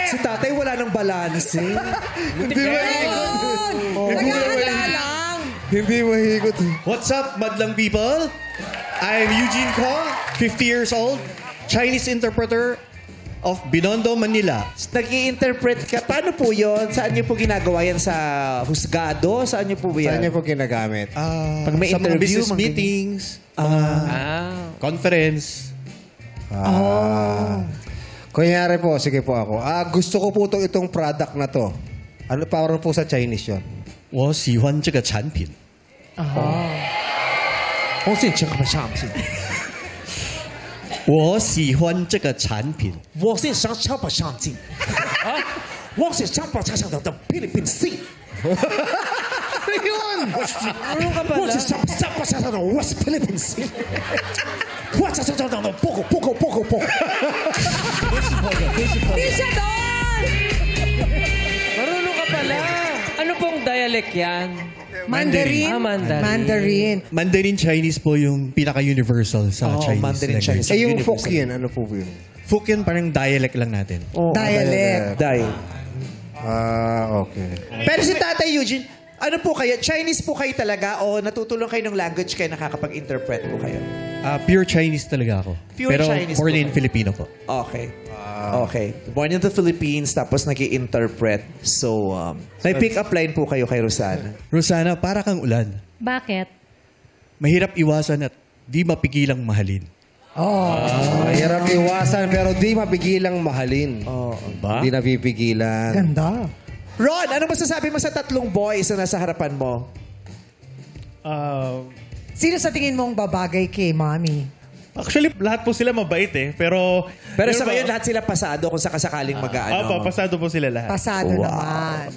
Si tatay wala nang balance eh. Hindi mahikot. Hindi mahikot. What's up, madlang people? I'm Eugene Ko, 50 years old, Chinese interpreter of Binondo, Manila. Nag-i-interpret ka. Paano po yun? Saan niyo po ginagawa yan? Sa husgado? Saan niyo po yan? Saan niyo po ginagamit? Pag may Sa mga interview, business meetings, conference. Kunyari po, sige po ako. Gusto ko po itong product na to. Ano parang po sa Chinese yun? 我喜欢这个产品。我先讲个上品，我喜欢这个产品。我先想瞧不上进，我先想把它想到的菲律宾 C。我是想把它想到我是菲律宾 C。我想想到的报告。 Di siya doon! Marunong ka pala. Ano pong dialect yan? Mandarin. Mandarin. Mandarin. Mandarin Chinese po yung pinaka-universal sa Chinese Mandarin language. Chinese. Yung Hokkien, ano po yun? Hokkien parang dialect lang natin. Dialect. Okay. Pero si Tatay Eugene, ano po kayo? Chinese po kayo talaga o natutulong kayo ng language kayo nakakapag-interpret po kayo? Pure Chinese talaga ako. Pure Pero Chinese born po in ba? Filipino po. Okay. Okay. Born in the Philippines, tapos nag-i-interpret. So, may pick-up line po kayo kay Rosana. Rosana, para kang ulan. Bakit? Mahirap iwasan at di mapigilang mahalin. Mahirap iwasan pero di mapigilang mahalin. Ba? Di napipigilan. Ganda. Ron, ano masasabi mo sa tatlong boys na nasa harapan mo? Sino sa tingin mong babagay kay Mami? Actually, lahat po sila mabait eh. Pero Pero sa ngayon, lahat sila pasado kung sakasakaling mag-aano. Pasado po sila lahat. Pasado naman.